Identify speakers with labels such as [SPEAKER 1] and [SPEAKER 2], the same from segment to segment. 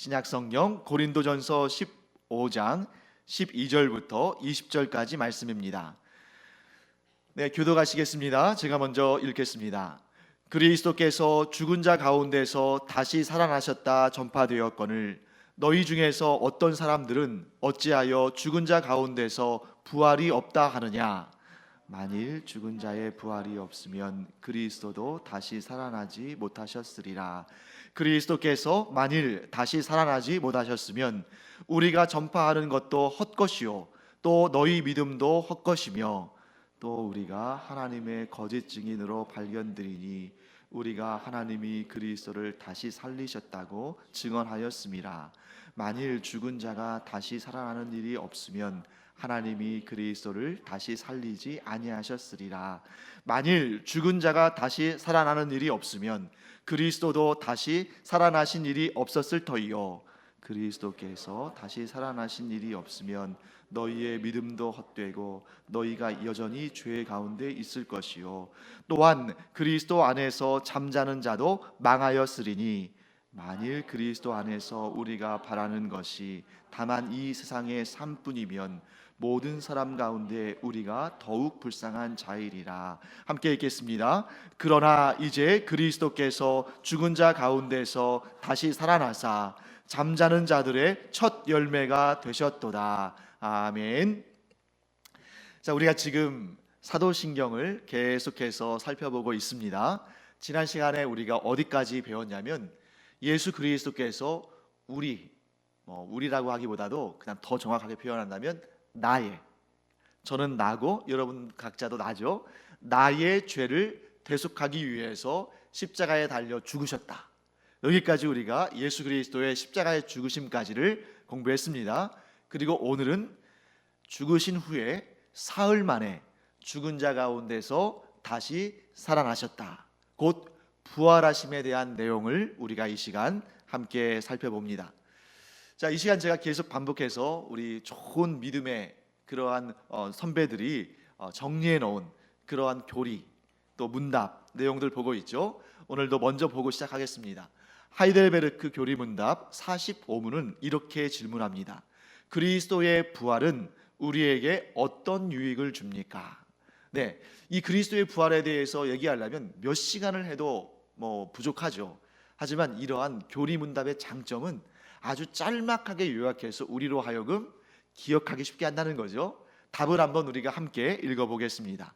[SPEAKER 1] 신약성경 고린도전서 15장 12절부터 20절까지 말씀입니다. 네, 교독하시겠습니다. 제가 먼저 읽겠습니다. 그리스도께서 죽은 자 가운데서 다시 살아나셨다 전파되었거늘 너희 중에서 어떤 사람들은 어찌하여 죽은 자 가운데서 부활이 없다 하느냐? 만일 죽은 자의 부활이 없으면 그리스도도 다시 살아나지 못하셨으리라. 그리스도께서 만일 다시 살아나지 못하셨으면 우리가 전파하는 것도 헛것이요 또 너희 믿음도 헛것이며 또 우리가 하나님의 거짓 증인으로 발견되리니 우리가 하나님이 그리스도를 다시 살리셨다고 증언하였음이라. 만일 죽은 자가 다시 살아나는 일이 없으면 하나님이 그리스도를 다시 살리지 아니하셨으리라. 만일 죽은 자가 다시 살아나는 일이 없으면 그리스도도 다시 살아나신 일이 없었을 터이요 그리스도께서 다시 살아나신 일이 없으면 너희의 믿음도 헛되고 너희가 여전히 죄 가운데 있을 것이요 또한 그리스도 안에서 잠자는 자도 망하였으리니 만일 그리스도 안에서 우리가 바라는 것이 다만 이 세상의 삶뿐이면 모든 사람 가운데 우리가 더욱 불쌍한 자이리라. 함께 읽겠습니다. 그러나 이제 그리스도께서 죽은 자 가운데서 다시 살아나사 잠자는 자들의 첫 열매가 되셨도다. 아멘. 자, 우리가 지금 사도신경을 계속해서 살펴보고 있습니다. 지난 시간에 우리가 어디까지 배웠냐면 예수 그리스도께서 우리라고 하기보다도 그냥 더 정확하게 표현한다면 저는 나고 여러분 각자도 나죠. 나의 죄를 대속하기 위해서 십자가에 달려 죽으셨다. 여기까지 우리가 예수 그리스도의 십자가의 죽으심까지를 공부했습니다. 그리고 오늘은 죽으신 후에 사흘 만에 죽은 자 가운데서 다시 살아나셨다. 곧 부활하심에 대한 내용을 우리가 이 시간 함께 살펴봅니다. 자, 이 시간 제가 계속 반복해서 우리 좋은 믿음의 그러한 선배들이 정리해 놓은 그러한 교리 또 문답 내용들 보고 있죠. 오늘도 먼저 보고 시작하겠습니다. 하이델베르크 교리 문답 45문은 이렇게 질문합니다. 그리스도의 부활은 우리에게 어떤 유익을 줍니까? 네, 이 그리스도의 부활에 대해서 얘기하려면 몇 시간을 해도 부족하죠. 하지만 이러한 교리 문답의 장점은 아주 짤막하게 요약해서 우리로 하여금 기억하기 쉽게 한다는 거죠. 답을 한번 우리가 함께 읽어보겠습니다.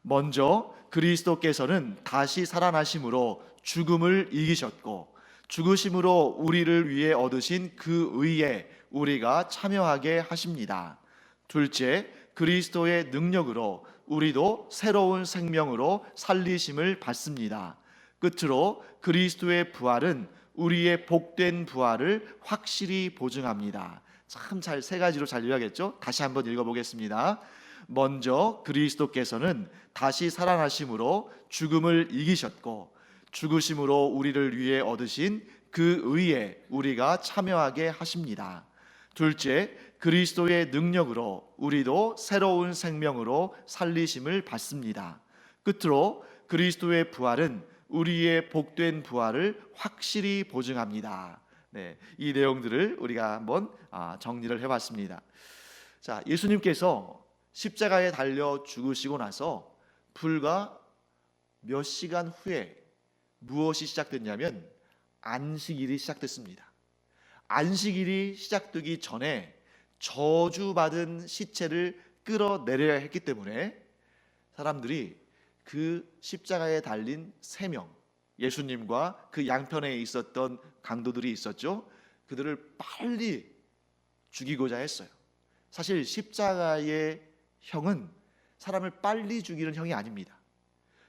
[SPEAKER 1] 먼저 그리스도께서는 다시 살아나심으로 죽음을 이기셨고 죽으심으로 우리를 위해 얻으신 그 의에 우리가 참여하게 하십니다. 둘째, 그리스도의 능력으로 우리도 새로운 생명으로 살리심을 받습니다. 끝으로 그리스도의 부활은 우리의 복된 부활을 확실히 보증합니다. 참 잘 세 가지로 잘 이해하겠죠? 다시 한번 읽어보겠습니다. 먼저 그리스도께서는 다시 살아나심으로 죽음을 이기셨고 죽으심으로 우리를 위해 얻으신 그 의에 우리가 참여하게 하십니다. 둘째, 그리스도의 능력으로 우리도 새로운 생명으로 살리심을 받습니다. 끝으로 그리스도의 부활은 우리의 복된 부활을 확실히 보증합니다. 네, 이 내용들을 우리가 한번 정리를 해봤습니다. 자, 예수님께서 십자가에 달려 죽으시고 나서 불과 몇 시간 후에 무엇이 시작됐냐면 안식일이 시작됐습니다. 안식일이 시작되기 전에 저주받은 시체를 끌어내려야 했기 때문에 사람들이 그 십자가에 달린 3명, 예수님과 그 양편에 있었던 강도들이 있었죠. 그들을 빨리 죽이고자 했어요. 사실 십자가의 형은 사람을 빨리 죽이는 형이 아닙니다.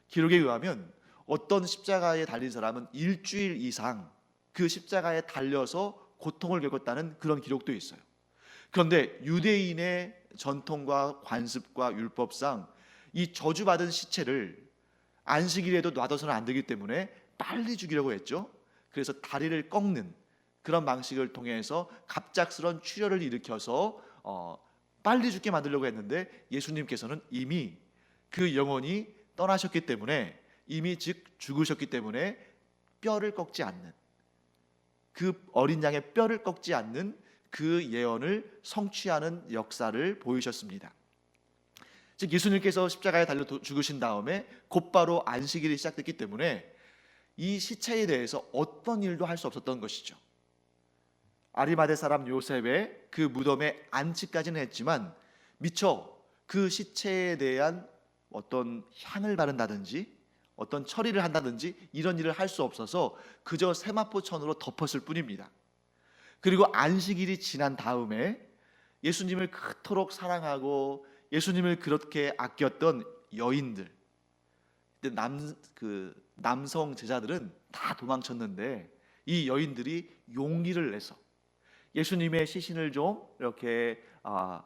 [SPEAKER 1] 기록에 의하면 어떤 십자가에 달린 사람은 일주일 이상 그 십자가에 달려서 고통을 겪었다는 그런 기록도 있어요. 그런데 유대인의 전통과 관습과 율법상 이 저주받은 시체를 안식일에도 놔둬서는 안 되기 때문에 빨리 죽이려고 했죠. 그래서 다리를 꺾는 그런 방식을 통해서 갑작스런 출혈을 일으켜서 빨리 죽게 만들려고 했는데 예수님께서는 이미 그 영혼이 떠나셨기 때문에 이미 즉 죽으셨기 때문에 뼈를 꺾지 않는 그 어린 양의 뼈를 꺾지 않는 그 예언을 성취하는 역사를 보이셨습니다. 즉 예수님께서 십자가에 달려 죽으신 다음에 곧바로 안식일이 시작됐기 때문에 이 시체에 대해서 어떤 일도 할 수 없었던 것이죠. 아리마대 사람 요셉의 그 무덤에 안치까지는 했지만 미처 그 시체에 대한 어떤 향을 바른다든지 어떤 처리를 한다든지 이런 일을 할 수 없어서 그저 세마포천으로 덮었을 뿐입니다. 그리고 안식일이 지난 다음에 예수님을 그토록 사랑하고 예수님을 그렇게 아꼈던 여인들, 남성 제자들은 다 도망쳤는데 이 여인들이 용기를 내서 예수님의 시신을 좀 이렇게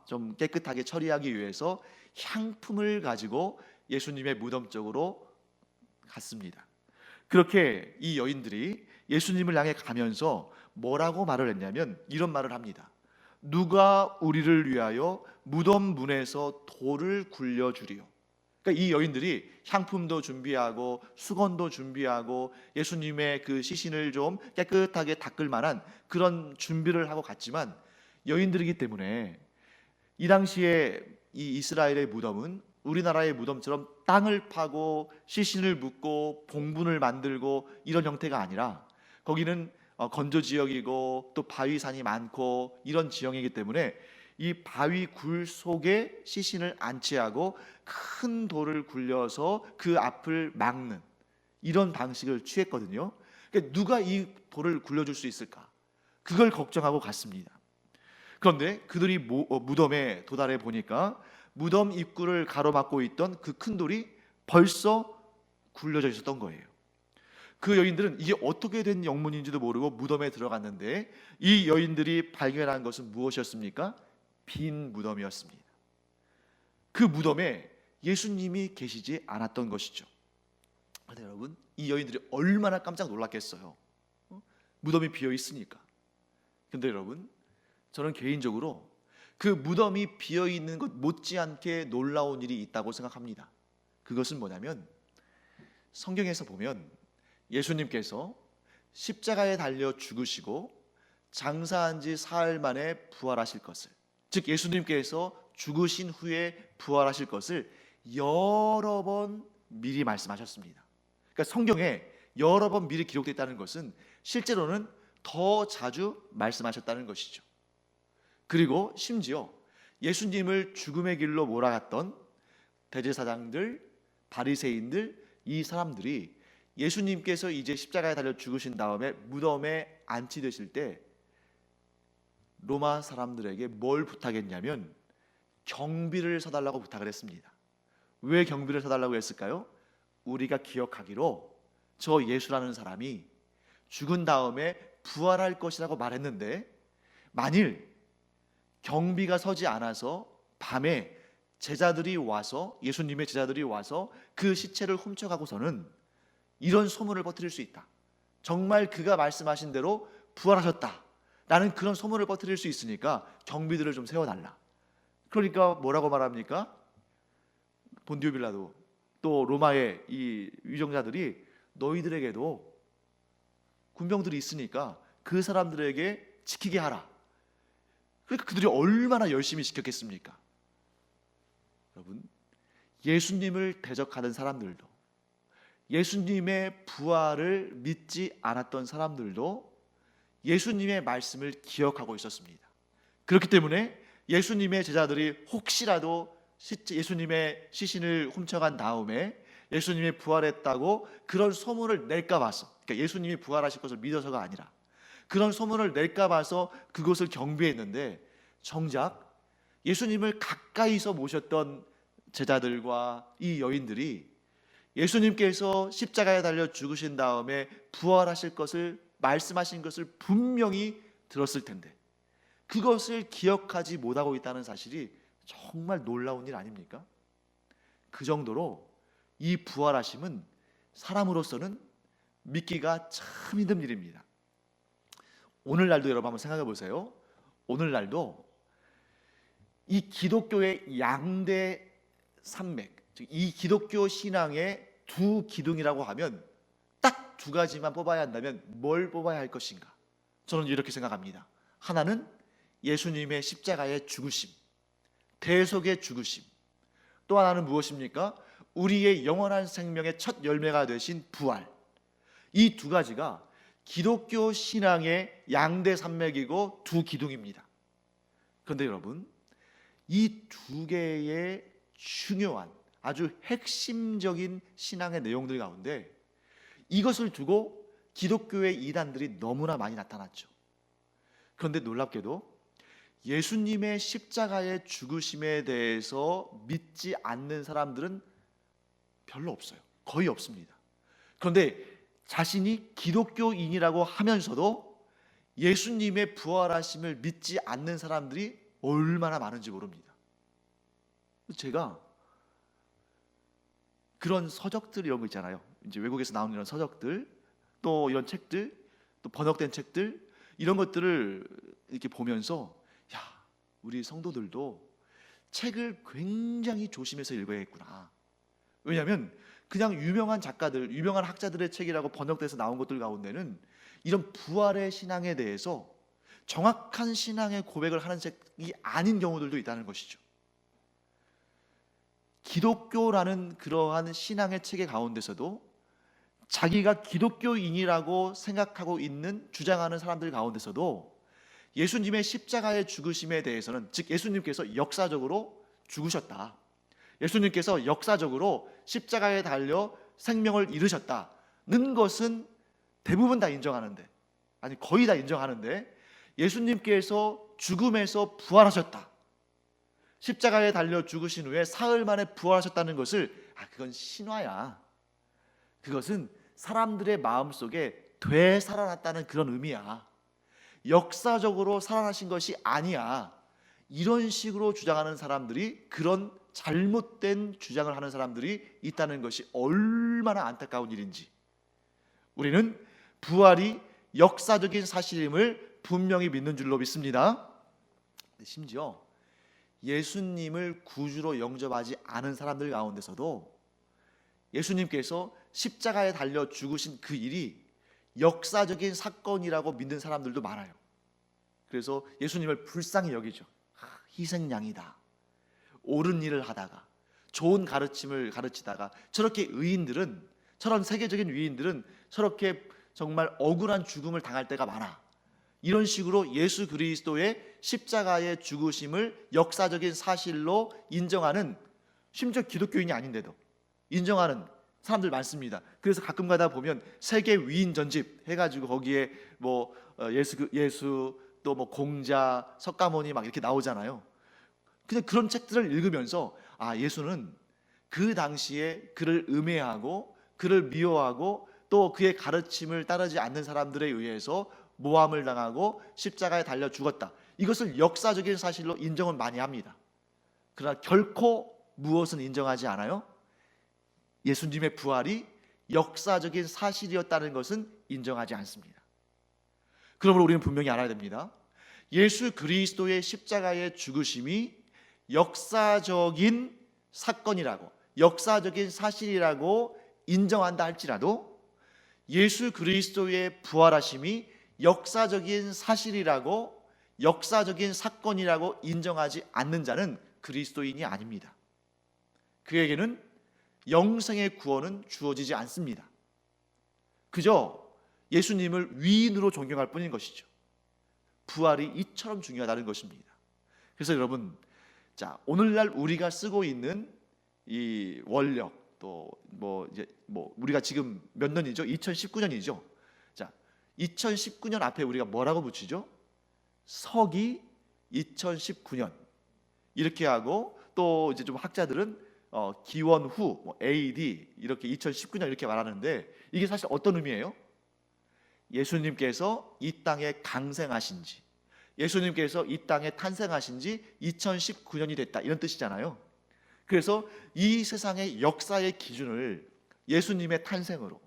[SPEAKER 1] 좀 깨끗하게 처리하기 위해서 향품을 가지고 예수님의 무덤 쪽으로 갔습니다. 그렇게 이 여인들이 예수님을 향해 가면서 뭐라고 말을 했냐면 이런 말을 합니다. 누가 우리를 위하여 무덤 문에서 돌을 굴려주리요. 그러니까 이 여인들이 향품도 준비하고 수건도 준비하고 예수님의 그 시신을 좀 깨끗하게 닦을 만한 그런 준비를 하고 갔지만 여인들이기 때문에 이 당시에 이 이스라엘의 무덤은 우리나라의 무덤처럼 땅을 파고 시신을 묻고 봉분을 만들고 이런 형태가 아니라 거기는 건조 지역이고 또 바위산이 많고 이런 지형이기 때문에 이 바위 굴 속에 시신을 안치하고 큰 돌을 굴려서 그 앞을 막는 이런 방식을 취했거든요. 그러니까 누가 이 돌을 굴려줄 수 있을까? 그걸 걱정하고 갔습니다. 그런데 그들이 무덤에 도달해 보니까 무덤 입구를 가로막고 있던 그 큰 돌이 벌써 굴려져 있었던 거예요. 그 여인들은 이게 어떻게 된 영문인지도 모르고 무덤에 들어갔는데 이 여인들이 발견한 것은 무엇이었습니까? 빈 무덤이었습니다. 그 무덤에 예수님이 계시지 않았던 것이죠. 그런데 여러분, 이 여인들이 얼마나 깜짝 놀랐겠어요. 무덤이 비어 있으니까. 근데 여러분, 저는 개인적으로 그 무덤이 비어 있는 것 못지않게 놀라운 일이 있다고 생각합니다. 그것은 뭐냐면 성경에서 보면 예수님께서 십자가에 달려 죽으시고 장사한 지 사흘 만에 부활하실 것을, 즉 예수님께서 죽으신 후에 부활하실 것을 여러 번 미리 말씀하셨습니다. 그러니까 성경에 여러 번 미리 기록되어 있다는 것은 실제로는 더 자주 말씀하셨다는 것이죠. 그리고 심지어 예수님을 죽음의 길로 몰아갔던 대제사장들, 바리새인들, 이 사람들이 예수님께서 이제 십자가에 달려 죽으신 다음에 무덤에 안치되실 때 로마 사람들에게 뭘 부탁했냐면 경비를 서달라고 부탁을 했습니다. 왜 경비를 서달라고 했을까요? 우리가 기억하기로 저 예수라는 사람이 죽은 다음에 부활할 것이라고 말했는데 만일 경비가 서지 않아서 밤에 제자들이 와서 예수님의 제자들이 와서 그 시체를 훔쳐가고서는 이런 소문을 퍼뜨릴 수 있다. 정말 그가 말씀하신 대로 부활하셨다 라는 그런 소문을 퍼뜨릴 수 있으니까 경비들을 좀 세워달라. 그러니까 뭐라고 말합니까? 본디오 빌라도 또 로마의 이 위정자들이 너희들에게도 군병들이 있으니까 그 사람들에게 지키게 하라. 그러니까 그들이 얼마나 열심히 지켰겠습니까? 여러분, 예수님을 대적하는 사람들도, 예수님의 부활을 믿지 않았던 사람들도 예수님의 말씀을 기억하고 있었습니다. 그렇기 때문에 예수님의 제자들이 혹시라도 예수님의 시신을 훔쳐간 다음에 예수님이 부활했다고 그런 소문을 낼까 봐서, 그러니까 예수님이 부활하실 것을 믿어서가 아니라 그런 소문을 낼까 봐서 그곳을 경비했는데 정작 예수님을 가까이서 모셨던 제자들과 이 여인들이 예수님께서 십자가에 달려 죽으신 다음에 부활하실 것을 말씀하신 것을 분명히 들었을 텐데 그것을 기억하지 못하고 있다는 사실이 정말 놀라운 일 아닙니까? 그 정도로 이 부활하심은 사람으로서는 믿기가 참 힘든 일입니다. 오늘날도 여러분 한번 생각해 보세요. 오늘날도 이 기독교의 양대 산맥, 즉 이 기독교 신앙의 두 기둥이라고 하면 딱 두 가지만 뽑아야 한다면 뭘 뽑아야 할 것인가? 저는 이렇게 생각합니다. 하나는 예수님의 십자가의 죽으심, 대속의 죽으심. 또 하나는 무엇입니까? 우리의 영원한 생명의 첫 열매가 되신 부활. 이 두 가지가 기독교 신앙의 양대 산맥이고 두 기둥입니다. 그런데 여러분, 이 두 개의 중요한 아주 핵심적인 신앙의 내용들 가운데 이것을 두고 기독교의 이단들이 너무나 많이 나타났죠. 그런데 놀랍게도 예수님의 십자가의 죽으심에 대해서 믿지 않는 사람들은 별로 없어요. 거의 없습니다. 그런데 자신이 기독교인이라고 하면서도 예수님의 부활하심을 믿지 않는 사람들이 얼마나 많은지 모릅니다. 제가 그런 서적들 이런 거 있잖아요. 이제 외국에서 나오는 이런 서적들, 또 이런 책들, 또 번역된 책들, 이런 것들을 이렇게 보면서 야, 우리 성도들도 책을 굉장히 조심해서 읽어야겠구나. 왜냐하면 그냥 유명한 작가들, 유명한 학자들의 책이라고 번역돼서 나온 것들 가운데는 이런 부활의 신앙에 대해서 정확한 신앙의 고백을 하는 책이 아닌 경우들도 있다는 것이죠. 기독교라는 그러한 신앙의 체계 가운데서도 자기가 기독교인이라고 생각하고 있는, 주장하는 사람들 가운데서도 예수님의 십자가의 죽으심에 대해서는, 즉 예수님께서 역사적으로 죽으셨다, 예수님께서 역사적으로 십자가에 달려 생명을 잃으셨다는 것은 대부분 다 인정하는데, 아니 거의 다 인정하는데, 예수님께서 죽음에서 부활하셨다, 십자가에 달려 죽으신 후에 사흘 만에 부활하셨다는 것을 그건 신화야, 그것은 사람들의 마음속에 되살아났다는 그런 의미야, 역사적으로 살아나신 것이 아니야, 이런 식으로 주장하는 사람들이, 그런 잘못된 주장을 하는 사람들이 있다는 것이 얼마나 안타까운 일인지, 우리는 부활이 역사적인 사실임을 분명히 믿는 줄로 믿습니다. 심지어 예수님을 구주로 영접하지 않은 사람들 가운데서도 예수님께서 십자가에 달려 죽으신 그 일이 역사적인 사건이라고 믿는 사람들도 많아요. 그래서 예수님을 불쌍히 여기죠. 희생양이다, 옳은 일을 하다가, 좋은 가르침을 가르치다가 저렇게 의인들은, 저런 세계적인 위인들은 저렇게 정말 억울한 죽음을 당할 때가 많아, 이런 식으로 예수 그리스도의 십자가의 죽으심을 역사적인 사실로 인정하는, 심지어 기독교인이 아닌데도 인정하는 사람들 많습니다. 그래서 가끔 가다 보면 세계 위인 전집 해가지고 거기에 뭐 예수 또 뭐 공자, 석가모니 막 이렇게 나오잖아요. 그냥 그런 책들을 읽으면서 예수는 그 당시에 그를 음해하고 그를 미워하고 또 그의 가르침을 따르지 않는 사람들에 의해서 모함을 당하고 십자가에 달려 죽었다, 이것을 역사적인 사실로 인정은 많이 합니다. 그러나 결코 무엇은 인정하지 않아요? 예수님의 부활이 역사적인 사실이었다는 것은 인정하지 않습니다. 그러므로 우리는 분명히 알아야 됩니다. 예수 그리스도의 십자가의 죽으심이 역사적인 사건이라고, 역사적인 사실이라고 인정한다 할지라도 예수 그리스도의 부활하심이 역사적인 사실이라고, 역사적인 사건이라고 인정하지 않는 자는 그리스도인이 아닙니다. 그에게는 영생의 구원은 주어지지 않습니다. 그저 예수님을 위인으로 존경할 뿐인 것이죠. 부활이 이처럼 중요하다는 것입니다. 그래서 여러분, 자, 오늘날 우리가 쓰고 있는 이 원력, 또 우리가 지금 몇 년이죠? 2019년이죠. 자, 2019년 앞에 우리가 뭐라고 붙이죠? 서기 2019년 이렇게 하고, 또 이제 좀 학자들은 기원 후 AD 이렇게 2019년 이렇게 말하는데, 이게 사실 어떤 의미예요? 예수님께서 이 땅에 강생하신 지, 예수님께서 이 땅에 탄생하신 지 2019년이 됐다, 이런 뜻이잖아요. 그래서 이 세상의 역사의 기준을 예수님의 탄생으로,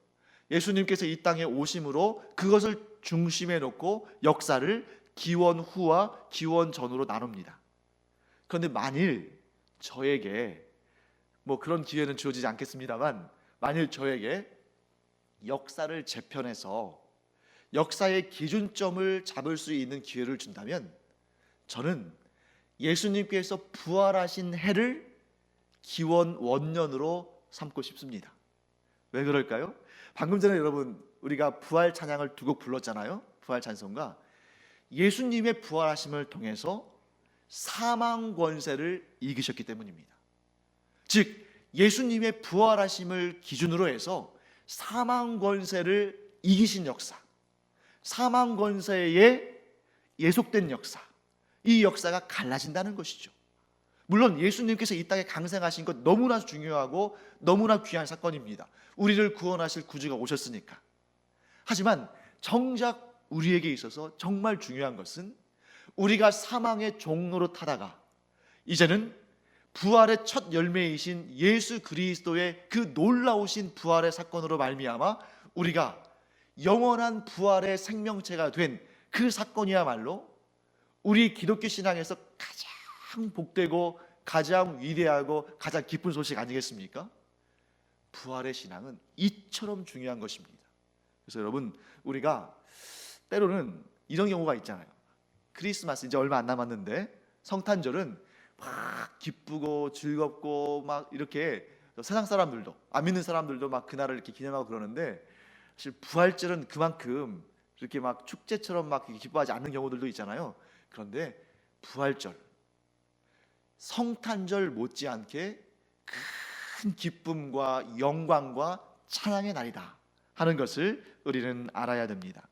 [SPEAKER 1] 예수님께서 이 땅에 오심으로 그것을 중심에 놓고 역사를 기원 후와 기원 전으로 나눕니다. 그런데 만일 저에게, 뭐 그런 기회는 주어지지 않겠습니다만, 만일 저에게 역사를 재편해서 역사의 기준점을 잡을 수 있는 기회를 준다면 저는 예수님께서 부활하신 해를 기원 원년으로 삼고 싶습니다. 왜 그럴까요? 방금 전에 여러분 우리가 부활 찬양을 두 곡 불렀잖아요. 부활 찬송가. 예수님의 부활하심을 통해서 사망 권세를 이기셨기 때문입니다. 즉 예수님의 부활하심을 기준으로 해서 사망 권세를 이기신 역사, 사망 권세에 예속된 역사, 이 역사가 갈라진다는 것이죠. 물론 예수님께서 이 땅에 강생하신 것 너무나 중요하고 너무나 귀한 사건입니다. 우리를 구원하실 구주가 오셨으니까. 하지만 정작 우리에게 있어서 정말 중요한 것은 우리가 사망의 종로로 타다가 이제는 부활의 첫 열매이신 예수 그리스도의 그 놀라우신 부활의 사건으로 말미암아 우리가 영원한 부활의 생명체가 된 그 사건이야말로 우리 기독교 신앙에서 가장 복되고 가장 위대하고 가장 기쁜 소식 아니겠습니까? 부활의 신앙은 이처럼 중요한 것입니다. 그래서 여러분 우리가 때로는 이런 경우가 있잖아요. 크리스마스 이제 얼마 안 남았는데 성탄절은 막 기쁘고 즐겁고 막 이렇게 세상 사람들도 안 믿는 사람들도 막 그날을 이렇게 기념하고 그러는데 사실 부활절은 그만큼 이렇게 막 축제처럼 막 기뻐하지 않는 경우들도 있잖아요. 그런데 부활절, 성탄절 못지않게 큰 기쁨과 영광과 찬양의 날이다 하는 것을 우리는 알아야 됩니다.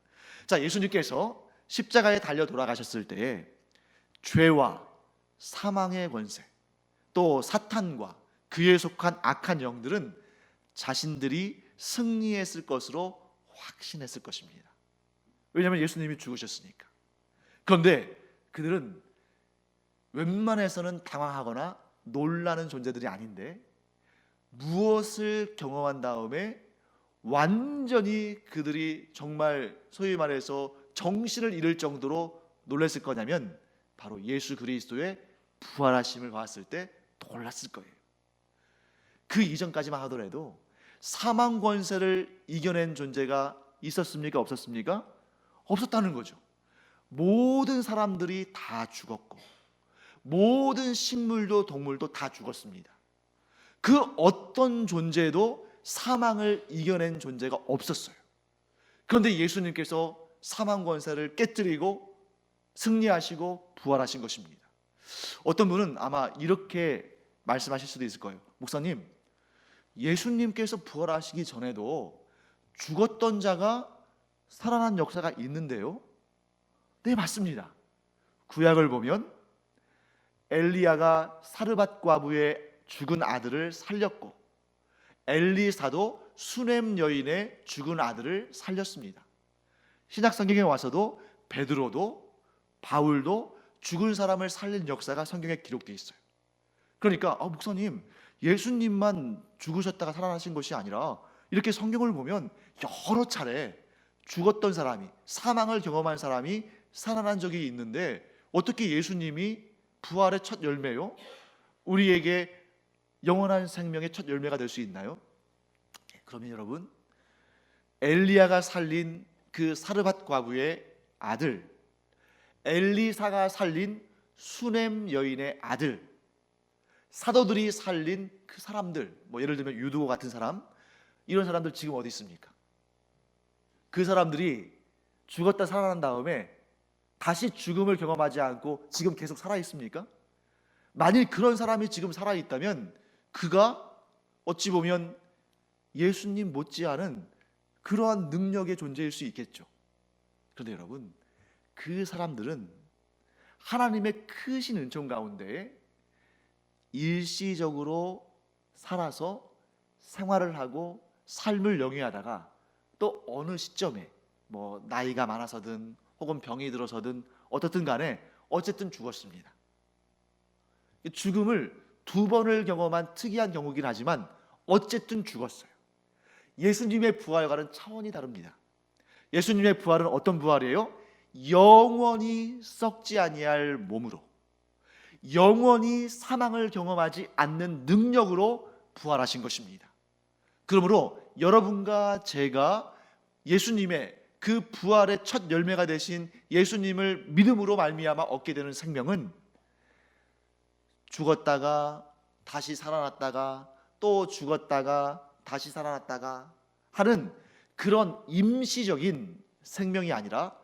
[SPEAKER 1] 자, 예수님께서 십자가에 달려 돌아가셨을 때에 죄와 사망의 권세, 또 사탄과 그에 속한 악한 영들은 자신들이 승리했을 것으로 확신했을 것입니다. 왜냐하면 예수님이 죽으셨으니까. 그런데 그들은 웬만해서는 당황하거나 놀라는 존재들이 아닌데 무엇을 경험한 다음에 완전히 그들이 정말 소위 말해서 정신을 잃을 정도로 놀랐을 거냐면 바로 예수 그리스도의 부활하심을 봤을 때 놀랐을 거예요. 그 이전까지만 하더라도 사망 권세를 이겨낸 존재가 있었습니까? 없었습니까? 없었다는 거죠. 모든 사람들이 다 죽었고 모든 식물도 동물도 다 죽었습니다. 그 어떤 존재도 사망을 이겨낸 존재가 없었어요. 그런데 예수님께서 사망 권세를 깨뜨리고 승리하시고 부활하신 것입니다. 어떤 분은 아마 이렇게 말씀하실 수도 있을 거예요. 목사님, 예수님께서 부활하시기 전에도 죽었던 자가 살아난 역사가 있는데요? 네, 맞습니다. 구약을 보면 엘리야가 사르밧 과부의 죽은 아들을 살렸고 엘리사도 수넴 여인의 죽은 아들을 살렸습니다. 신약 성경에 와서도 베드로도 바울도 죽은 사람을 살린 역사가 성경에 기록되어 있어요. 그러니까 목사님, 예수님만 죽으셨다가 살아나신 것이 아니라 이렇게 성경을 보면 여러 차례 죽었던 사람이, 사망을 경험한 사람이 살아난 적이 있는데 어떻게 예수님이 부활의 첫 열매요? 우리에게 영원한 생명의 첫 열매가 될 수 있나요? 그러면 여러분, 엘리야가 살린 그 사르밧 과부의 아들, 엘리사가 살린 수넴 여인의 아들, 사도들이 살린 그 사람들, 뭐 예를 들면 유두고 같은 사람, 이런 사람들 지금 어디 있습니까? 그 사람들이 죽었다 살아난 다음에 다시 죽음을 경험하지 않고 지금 계속 살아 있습니까? 만일 그런 사람이 지금 살아 있다면 그가 어찌 보면 예수님 못지않은 그러한 능력의 존재일 수 있겠죠. 그런데 여러분, 그 사람들은 하나님의 크신 은총 가운데 일시적으로 살아서 생활을 하고 삶을 영위하다가 또 어느 시점에 뭐 나이가 많아서든 혹은 병이 들어서든 어떻든 간에 어쨌든 죽었습니다. 죽음을 두 번을 경험한 특이한 경우긴 하지만 어쨌든 죽었어요. 예수님의 부활과는 차원이 다릅니다. 예수님의 부활은 어떤 부활이에요? 영원히 썩지 아니할 몸으로, 영원히 사망을 경험하지 않는 능력으로 부활하신 것입니다. 그러므로 여러분과 제가 예수님의 그 부활의 첫 열매가 되신 예수님을 믿음으로 말미암아 얻게 되는 생명은 죽었다가 다시 살아났다가 또 죽었다가 다시 살아났다가 하는 그런 임시적인 생명이 아니라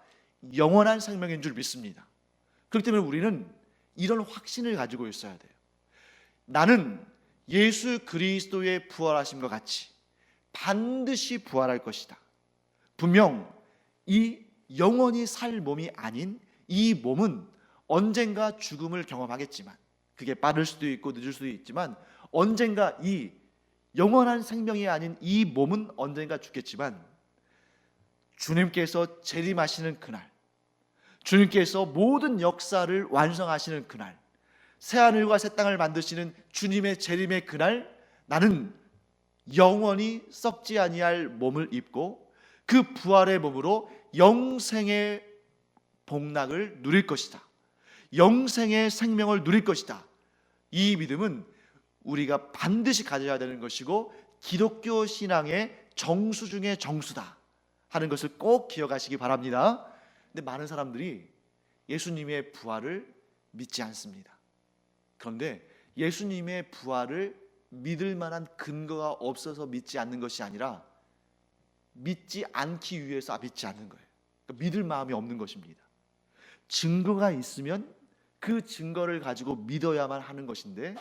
[SPEAKER 1] 영원한 생명인 줄 믿습니다. 그렇기 때문에 우리는 이런 확신을 가지고 있어야 돼요. 나는 예수 그리스도의 부활하심과 같이 반드시 부활할 것이다. 분명 이 영원히 살 몸이 아닌 이 몸은 언젠가 죽음을 경험하겠지만, 그게 빠를 수도 있고 늦을 수도 있지만, 언젠가 이 영원한 생명이 아닌 이 몸은 언젠가 죽겠지만, 주님께서 재림하시는 그날, 주님께서 모든 역사를 완성하시는 그날, 새하늘과 새 땅을 만드시는 주님의 재림의 그날, 나는 영원히 썩지 아니할 몸을 입고 그 부활의 몸으로 영생의 복락을 누릴 것이다. 영생의 생명을 누릴 것이다. 이 믿음은 우리가 반드시 가져야 되는 것이고 기독교 신앙의 정수 중의 정수다 하는 것을 꼭 기억하시기 바랍니다. 근데 많은 사람들이 예수님의 부활을 믿지 않습니다. 그런데 예수님의 부활을 믿을 만한 근거가 없어서 믿지 않는 것이 아니라 믿지 않기 위해서 믿지 않는 거예요. 그러니까 믿을 마음이 없는 것입니다. 증거가 있으면 그 증거를 가지고 믿어야만 하는 것인데,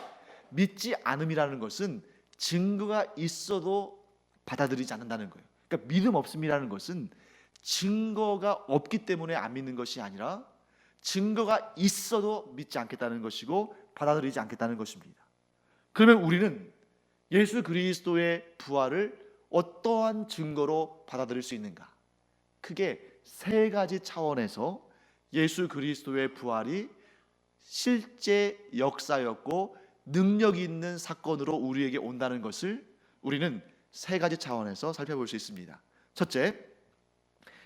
[SPEAKER 1] 믿지 않음이라는 것은 증거가 있어도 받아들이지 않는다는 거예요. 그러니까 믿음 없음이라는 것은 증거가 없기 때문에 안 믿는 것이 아니라 증거가 있어도 믿지 않겠다는 것이고 받아들이지 않겠다는 것입니다. 그러면 우리는 예수 그리스도의 부활을 어떠한 증거로 받아들일 수 있는가? 크게 세 가지 차원에서 예수 그리스도의 부활이 실제 역사였고 능력 있는 사건으로 우리에게 온다는 것을 우리는 세 가지 차원에서 살펴볼 수 있습니다. 첫째,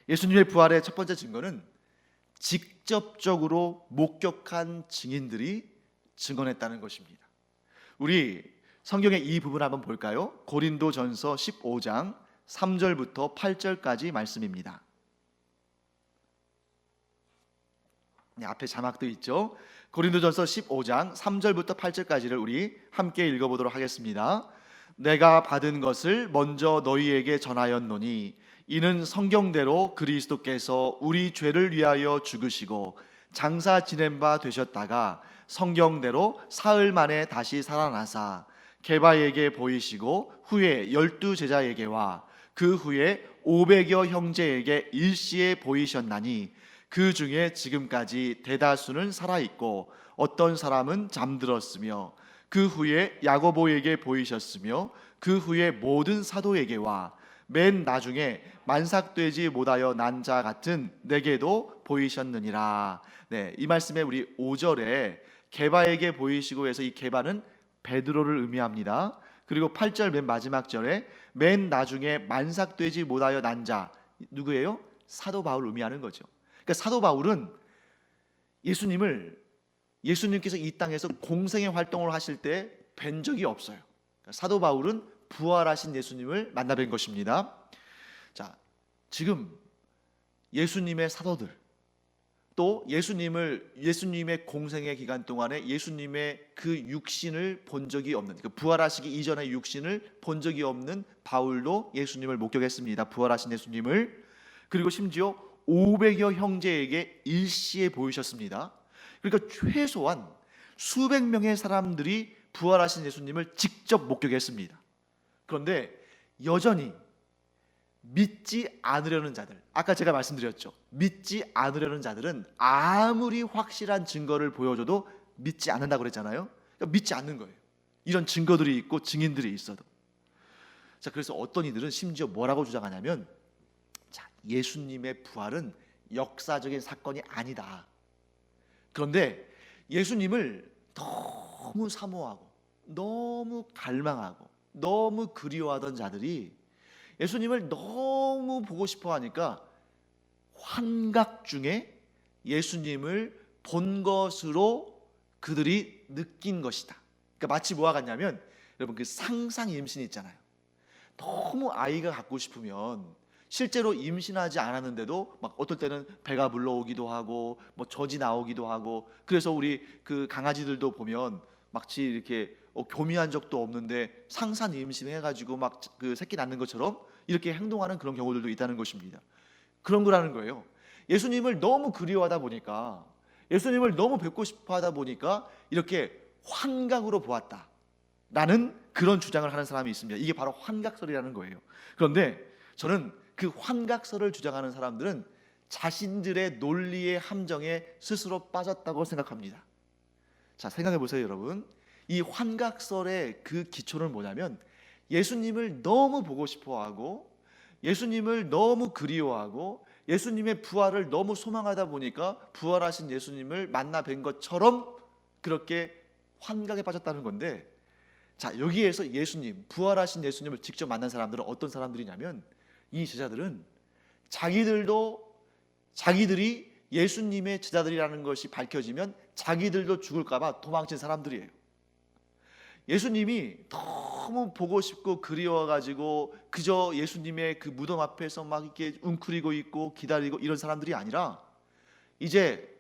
[SPEAKER 1] 예수님의 부활의 첫 번째 증거는 직접적으로 목격한 증인들이 증언했다는 것입니다. 우리 성경의 이 부분 한번 볼까요? 고린도전서 15장 3절부터 8절까지 말씀입니다. 네, 앞에 자막도 있죠. 고린도전서 15장 3절부터 8절까지를 우리 함께 읽어보도록 하겠습니다. 내가 받은 것을 먼저 너희에게 전하였노니 이는 성경대로 그리스도께서 우리 죄를 위하여 죽으시고 장사 지낸 바 되셨다가 성경대로 사흘 만에 다시 살아나사 게바에게 보이시고 후에 12 제자에게와 그 후에 500여 형제에게 일시에 보이셨나니 그 중에 지금까지 대다수는 살아있고 어떤 사람은 잠들었으며 그 후에 야고보에게 보이셨으며 그 후에 모든 사도에게와 맨 나중에 만삭되지 못하여 난 자 같은 내게도 보이셨느니라. 네, 이 말씀에 우리 5절에 게바에게 보이시고 해서 이 게바는 베드로를 의미합니다. 그리고 8절 맨 마지막 절에 맨 나중에 만삭되지 못하여 난 자, 누구예요? 사도 바울을 의미하는 거죠. 그러니까 사도 바울은 예수님께서 이 땅에서 공생의 활동을 하실 때 뵌 적이 없어요. 그러니까 사도 바울은 부활하신 예수님을 만나 뵌 것입니다. 자, 지금 예수님의 사도들, 또 예수님의 공생의 기간 동안에 예수님의 그 육신을 본 적이 없는, 그 부활하시기 이전의 육신을 본 적이 없는 바울도 예수님을 목격했습니다. 부활하신 예수님을. 그리고 심지어 500여 형제에게 일시에 보이셨습니다. 그러니까 최소한 수백 명의 사람들이 부활하신 예수님을 직접 목격했습니다. 그런데 여전히 믿지 않으려는 자들, 아까 제가 말씀드렸죠. 믿지 않으려는 자들은 아무리 확실한 증거를 보여줘도 믿지 않는다고 그랬잖아요. 그러니까 믿지 않는 거예요. 이런 증거들이 있고 증인들이 있어도. 자, 그래서 어떤 이들은 심지어 뭐라고 주장하냐면, 자, 예수님의 부활은 역사적인 사건이 아니다. 그런데 예수님을 너무 사모하고 너무 갈망하고 너무 그리워하던 자들이 예수님을 너무 보고 싶어 하니까 환각 중에 예수님을 본 것으로 그들이 느낀 것이다. 그러니까 마치 뭐와 같냐면, 여러분 그 상상 임신 있잖아요. 너무 아이가 갖고 싶으면 실제로 임신하지 않았는데도 막 어떨 때는 배가 불러오기도 하고 뭐 젖이 나오기도 하고, 그래서 우리 그 강아지들도 보면 마치 이렇게 교미한 적도 없는데 상산 임신해가지고 막 그 새끼 낳는 것처럼 이렇게 행동하는 그런 경우들도 있다는 것입니다. 그런 거라는 거예요. 예수님을 너무 그리워하다 보니까, 예수님을 너무 뵙고 싶어 하다 보니까 이렇게 환각으로 보았다라는 그런 주장을 하는 사람이 있습니다. 이게 바로 환각설이라는 거예요. 그런데 저는 그 환각설을 주장하는 사람들은 자신들의 논리의 함정에 스스로 빠졌다고 생각합니다. 자, 생각해 보세요, 여러분. 이 환각설의 그 기초는 뭐냐면, 예수님을 너무 보고 싶어 하고 예수님을 너무 그리워하고 예수님의 부활을 너무 소망하다 보니까 부활하신 예수님을 만나 뵌 것처럼 그렇게 환각에 빠졌다는 건데, 자, 여기에서 예수님, 부활하신 예수님을 직접 만난 사람들은 어떤 사람들이냐면, 이 제자들은 자기들이 예수님의 제자들이라는 것이 밝혀지면 자기들도 죽을까봐 도망친 사람들이에요. 예수님이 너무 보고 싶고 그리워가지고 그저 예수님의 그 무덤 앞에서 막 이렇게 웅크리고 있고 기다리고 이런 사람들이 아니라, 이제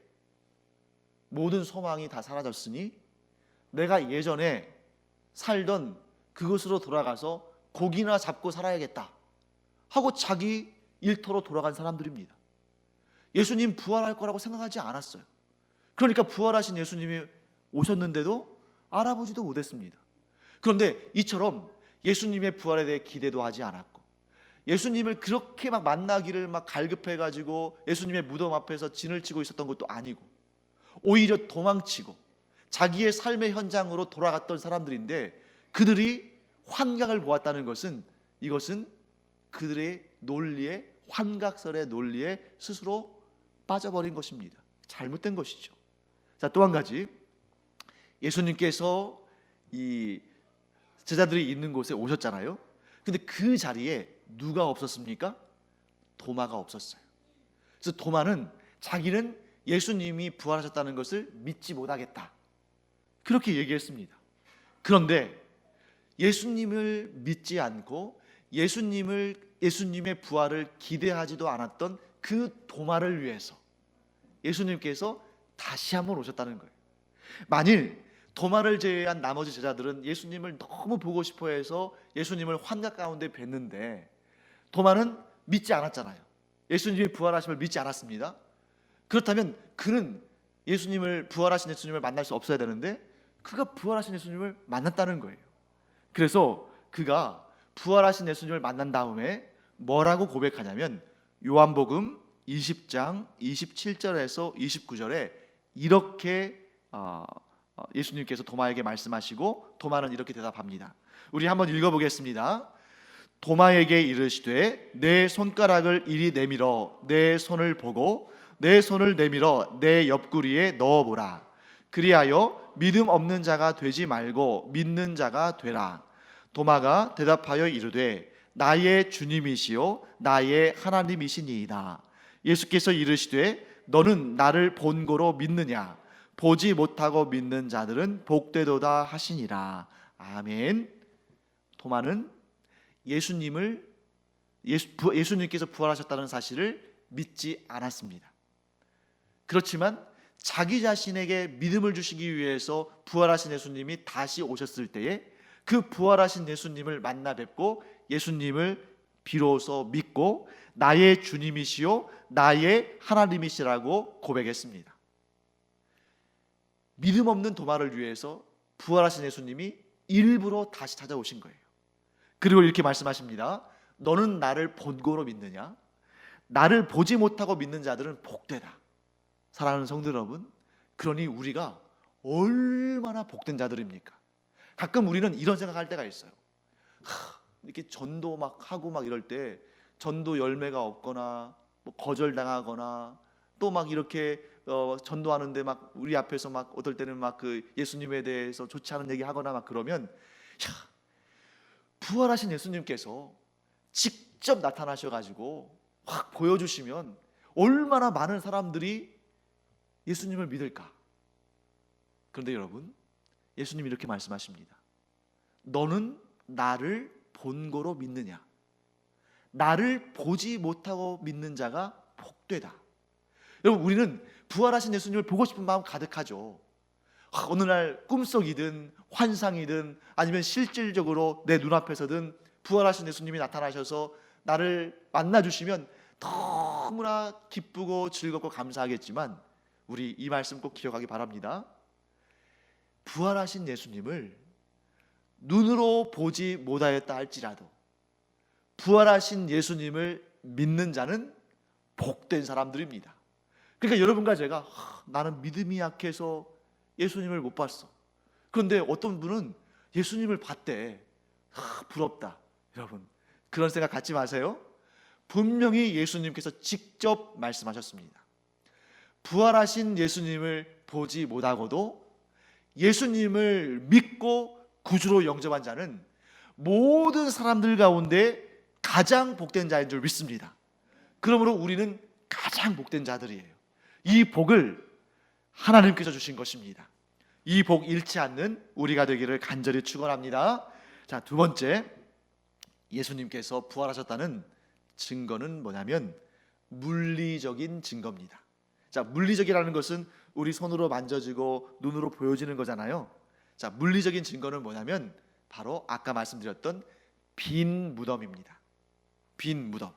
[SPEAKER 1] 모든 소망이 다 사라졌으니 내가 예전에 살던 그곳으로 돌아가서 고기나 잡고 살아야겠다 하고 자기 일터로 돌아간 사람들입니다. 예수님 부활할 거라고 생각하지 않았어요. 그러니까 부활하신 예수님이 오셨는데도 알아보지도 못했습니다. 그런데 이처럼 예수님의 부활에 대해 기대도 하지 않았고, 예수님을 그렇게 막 만나기를 막 갈급해가지고 예수님의 무덤 앞에서 진을 치고 있었던 것도 아니고, 오히려 도망치고 자기의 삶의 현장으로 돌아갔던 사람들인데, 그들이 환각을 보았다는 것은, 이것은 그들의 논리에, 환각설의 논리에 스스로 빠져버린 것입니다. 잘못된 것이죠. 자, 또 한 가지, 예수님께서 이 제자들이 있는 곳에 오셨잖아요. 근데 그 자리에 누가 없었습니까? 도마가 없었어요. 그래서 도마는 자기는 예수님이 부활하셨다는 것을 믿지 못하겠다, 그렇게 얘기했습니다. 그런데 예수님을 믿지 않고 예수님의 부활을 기대하지도 않았던 그 도마를 위해서 예수님께서 다시 한번 오셨다는 거예요. 만일 도마를 제외한 나머지 제자들은 예수님을 너무 보고 싶어해서 예수님을 환각 가운데 뵀는데, 도마는 믿지 않았잖아요. 예수님이 부활하심을 믿지 않았습니다. 그렇다면 그는 부활하신 예수님을 만날 수 없어야 되는데, 그가 부활하신 예수님을 만났다는 거예요. 그래서 그가 부활하신 예수님을 만난 다음에 뭐라고 고백하냐면, 요한복음 20장 27절에서 29절에 이렇게 예수님께서 도마에게 말씀하시고, 도마는 이렇게 대답합니다. 우리 한번 읽어보겠습니다. 도마에게 이르시되 내 손가락을 이리 내밀어 내 손을 보고 내 손을 내밀어 내 옆구리에 넣어보라. 그리하여 믿음 없는 자가 되지 말고 믿는 자가 되라. 도마가 대답하여 이르되 나의 주님이시요 나의 하나님이시니이다. 예수께서 이르시되 너는 나를 본고로 믿느냐? 보지 못하고 믿는 자들은 복되도다 하시니라. 아멘. 도마는 예수님께서 부활하셨다는 사실을 믿지 않았습니다. 그렇지만 자기 자신에게 믿음을 주시기 위해서 부활하신 예수님이 다시 오셨을 때에 그 부활하신 예수님을 만나 뵙고 예수님을 비로소 믿고 나의 주님이시요 나의 하나님이시라고 고백했습니다. 믿음 없는 도마를 위해서 부활하신 예수님이 일부러 다시 찾아오신 거예요. 그리고 이렇게 말씀하십니다. 너는 나를 본고로 믿느냐? 나를 보지 못하고 믿는 자들은 복되다. 사랑하는 성도 여러분, 그러니 우리가 얼마나 복된 자들입니까? 가끔 우리는 이런 생각할 때가 있어요. 이렇게 전도 막 하고 막 이럴 때 전도 열매가 없거나 뭐 거절당하거나 또 막 이렇게 전도하는데 막 우리 앞에서 막 어떨 때는 막 그 예수님에 대해서 좋지 않은 얘기 하거나 막 그러면, 부활하신 예수님께서 직접 나타나셔가지고 확 보여주시면 얼마나 많은 사람들이 예수님을 믿을까? 그런데 여러분, 예수님이 이렇게 말씀하십니다. 너는 나를 본고로 믿느냐? 나를 보지 못하고 믿는 자가 복되다. 여러분, 우리는 부활하신 예수님을 보고 싶은 마음 가득하죠. 어느 날 꿈속이든 환상이든 아니면 실질적으로 내 눈앞에서든 부활하신 예수님이 나타나셔서 나를 만나주시면 너무나 기쁘고 즐겁고 감사하겠지만, 우리 이 말씀 꼭 기억하기 바랍니다. 부활하신 예수님을 눈으로 보지 못하였다 할지라도 부활하신 예수님을 믿는 자는 복된 사람들입니다. 그러니까 여러분과 제가 나는 믿음이 약해서 예수님을 못 봤어. 그런데 어떤 분은 예수님을 봤대. 부럽다. 여러분, 그런 생각 갖지 마세요. 분명히 예수님께서 직접 말씀하셨습니다. 부활하신 예수님을 보지 못하고도 예수님을 믿고 구주로 영접한 자는 모든 사람들 가운데 가장 복된 자인 줄 믿습니다. 그러므로 우리는 가장 복된 자들이에요. 이 복을 하나님께서 주신 것입니다. 이 복 잃지 않는 우리가 되기를 간절히 축원합니다. 자, 두 번째, 예수님께서 부활하셨다는 증거는 뭐냐면 물리적인 증거입니다. 자, 물리적이라는 것은 우리 손으로 만져지고 눈으로 보여지는 거잖아요. 자, 물리적인 증거는 뭐냐면 바로 아까 말씀드렸던 빈 무덤입니다. 빈 무덤.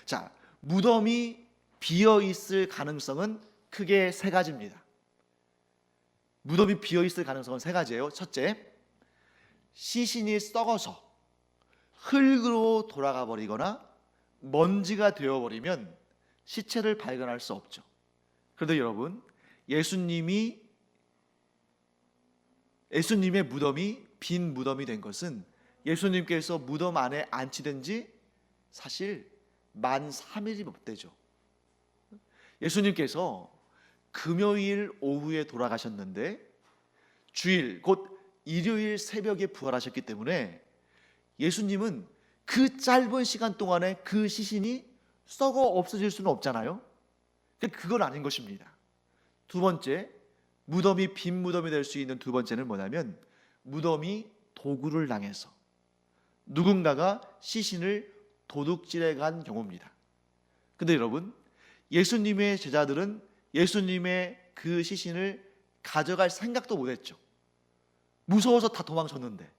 [SPEAKER 1] 자, 무덤이 비어 있을 가능성은 크게 세 가지입니다. 무덤이 비어 있을 가능성은 세 가지예요. 첫째, 시신이 썩어서 흙으로 돌아가 버리거나 먼지가 되어 버리면 시체를 발견할 수 없죠. 그런데 여러분, 예수님의 무덤이 빈 무덤이 된 것은 예수님께서 무덤 안에 안치된 지 사실 만 3일이 못 되죠. 예수님께서 금요일 오후에 돌아가셨는데 주일 곧 일요일 새벽에 부활하셨기 때문에 예수님은 그 짧은 시간 동안에 그 시신이 썩어 없어질 수는 없잖아요. 그건 아닌 것입니다. 두 번째, 무덤이 빈 무덤이 될 수 있는 두 번째는 뭐냐면 무덤이 도굴을 당해서 누군가가 시신을 도둑질해 간 경우입니다. 근데 여러분, 예수님의 제자들은 예수님의 그 시신을 가져갈 생각도 못했죠. 무서워서 다 도망쳤는데,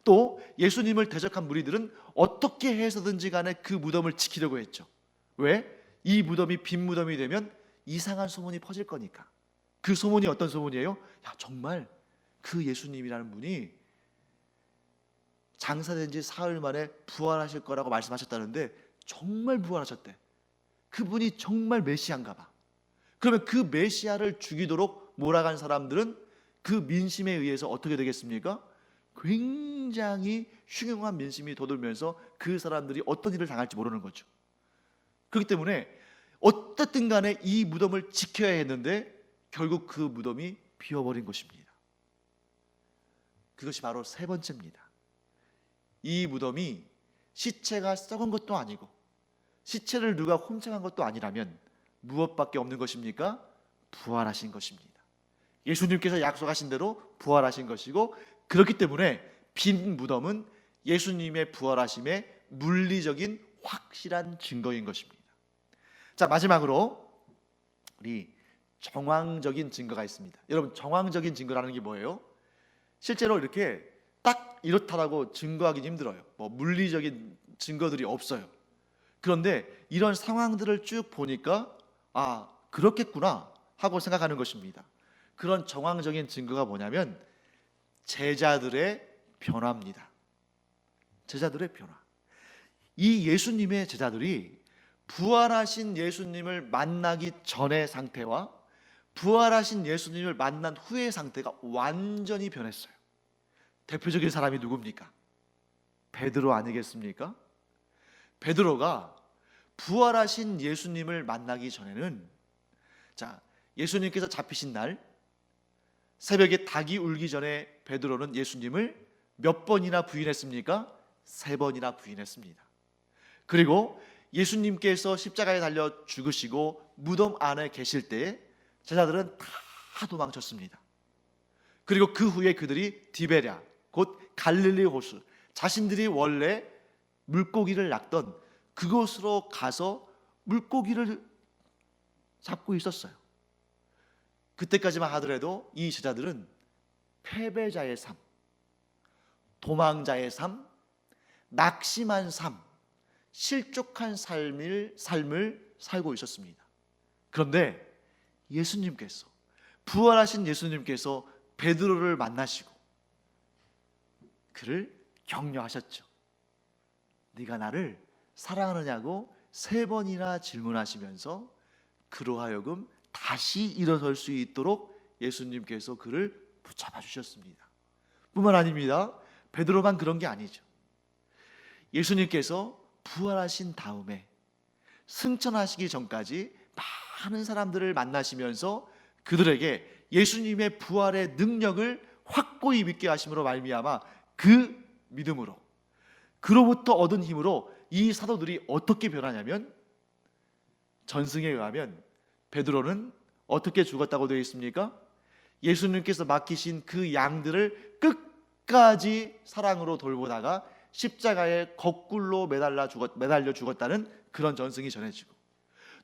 [SPEAKER 1] 또 예수님을 대적한 무리들은 어떻게 해서든지 간에 그 무덤을 지키려고 했죠. 왜? 이 무덤이 빈 무덤이 되면 이상한 소문이 퍼질 거니까. 그 소문이 어떤 소문이에요? 야, 정말 그 예수님이라는 분이 장사된 지 사흘 만에 부활하실 거라고 말씀하셨다는데 정말 부활하셨대. 그분이 정말 메시아인가 봐. 그러면 그 메시아를 죽이도록 몰아간 사람들은 그 민심에 의해서 어떻게 되겠습니까? 굉장히 흉흉한 민심이 돋으면서 그 사람들이 어떤 일을 당할지 모르는 거죠. 그렇기 때문에 어떻든 간에 이 무덤을 지켜야 했는데 결국 그 무덤이 비어버린 것입니다. 그것이 바로 세 번째입니다. 이 무덤이 시체가 썩은 것도 아니고 시체를 누가 훔쳐간 것도 아니라면 무엇밖에 없는 것입니까? 부활하신 것입니다. 예수님께서 약속하신 대로 부활하신 것이고, 그렇기 때문에 빈 무덤은 예수님의 부활하심의 물리적인 확실한 증거인 것입니다. 자, 마지막으로 우리 정황적인 증거가 있습니다. 여러분, 정황적인 증거라는 게 뭐예요? 실제로 이렇게 딱 이렇다라고 증거하기는 힘들어요. 뭐 물리적인 증거들이 없어요. 그런데 이런 상황들을 쭉 보니까 아, 그렇겠구나 하고 생각하는 것입니다. 그런 정황적인 증거가 뭐냐면 제자들의 변화입니다. 제자들의 변화. 이 예수님의 제자들이 부활하신 예수님을 만나기 전의 상태와 부활하신 예수님을 만난 후의 상태가 완전히 변했어요. 대표적인 사람이 누굽니까? 베드로 아니겠습니까? 베드로가 부활하신 예수님을 만나기 전에는, 자, 예수님께서 잡히신 날 새벽에 닭이 울기 전에 베드로는 예수님을 몇 번이나 부인했습니까? 3번이나 부인했습니다. 그리고 예수님께서 십자가에 달려 죽으시고 무덤 안에 계실 때에 제자들은 다 도망쳤습니다. 그리고 그 후에 그들이 디베랴, 곧 갈릴리 호수, 자신들이 원래 물고기를 낚던 그곳으로 가서 물고기를 잡고 있었어요. 그때까지만 하더라도 이 제자들은 패배자의 삶, 도망자의 삶, 낙심한 삶, 실족한 삶을 살고 있었습니다. 그런데 예수님께서, 부활하신 예수님께서 베드로를 만나시고 그를 격려하셨죠. 네가 나를 사랑하느냐고 3번이나 질문하시면서 그로 하여금 다시 일어설 수 있도록 예수님께서 그를 붙잡아 주셨습니다. 뿐만 아닙니다. 베드로만 그런 게 아니죠. 예수님께서 부활하신 다음에 승천하시기 전까지 많은 사람들을 만나시면서 그들에게 예수님의 부활의 능력을 확고히 믿게 하심으로 말미암아 그 믿음으로, 그로부터 얻은 힘으로 이 사도들이 어떻게 변하냐면, 전승에 의하면 베드로는 어떻게 죽었다고 되어 있습니까? 예수님께서 맡기신 그 양들을 끝까지 사랑으로 돌보다가 십자가에 거꾸로 매달려 죽었다는 그런 전승이 전해지고,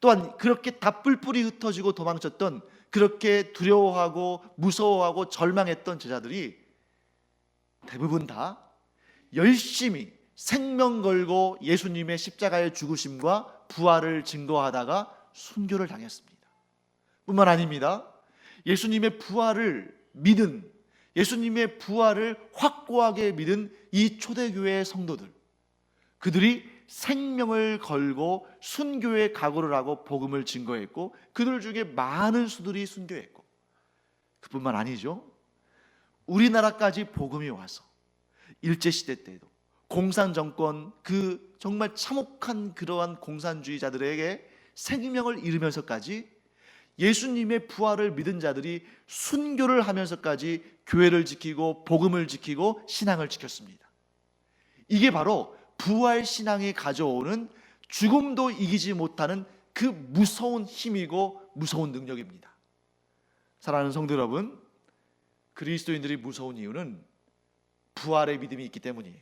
[SPEAKER 1] 또한 그렇게 다 뿔뿔이 흩어지고 도망쳤던, 그렇게 두려워하고 무서워하고 절망했던 제자들이 대부분 다 열심히 생명 걸고 예수님의 십자가의 죽으심과 부활을 증거하다가 순교를 당했습니다. 뿐만 아닙니다. 예수님의 부활을 믿은, 예수님의 부활을 확고하게 믿은 이 초대교회의 성도들, 그들이 생명을 걸고 순교의 각오를 하고 복음을 증거했고, 그들 중에 많은 수들이 순교했고, 그뿐만 아니죠. 우리나라까지 복음이 와서 일제시대 때도 공산정권, 그 정말 참혹한 그러한 공산주의자들에게 생명을 잃으면서까지 예수님의 부활을 믿은 자들이 순교를 하면서까지 교회를 지키고 복음을 지키고 신앙을 지켰습니다. 이게 바로 부활 신앙이 가져오는 죽음도 이기지 못하는 그 무서운 힘이고 무서운 능력입니다. 사랑하는 성도 여러분, 그리스도인들이 무서운 이유는 부활의 믿음이 있기 때문이에요.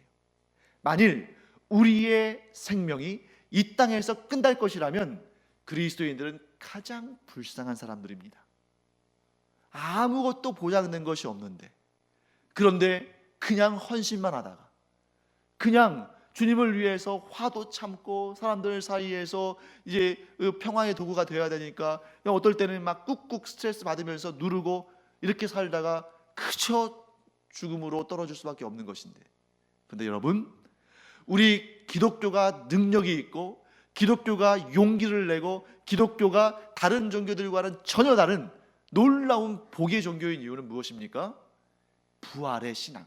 [SPEAKER 1] 만일 우리의 생명이 이 땅에서 끝날 것이라면 그리스도인들은 가장 불쌍한 사람들입니다. 아무것도 보장된 것이 없는데, 그런데 그냥 헌신만 하다가, 그냥 주님을 위해서 화도 참고 사람들 사이에서 이제 평화의 도구가 되어야 되니까 어떨 때는 막 꾹꾹 스트레스 받으면서 누르고 이렇게 살다가 그저 죽음으로 떨어질 수밖에 없는 것인데, 그런데 여러분, 우리 기독교가 능력이 있고 기독교가 용기를 내고 기독교가 다른 종교들과는 전혀 다른 놀라운 복의 종교인 이유는 무엇입니까? 부활의 신앙,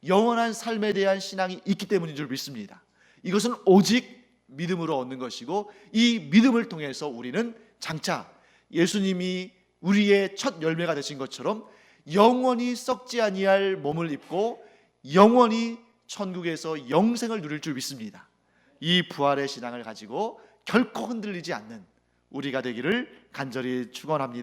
[SPEAKER 1] 영원한 삶에 대한 신앙이 있기 때문인 줄 믿습니다. 이것은 오직 믿음으로 얻는 것이고, 이 믿음을 통해서 우리는 장차 예수님이 우리의 첫 열매가 되신 것처럼 영원히 썩지 아니할 몸을 입고 영원히 천국에서 영생을 누릴 줄 믿습니다. 이 부활의 신앙을 가지고 결코 흔들리지 않는 우리가 되기를 간절히 축원합니다.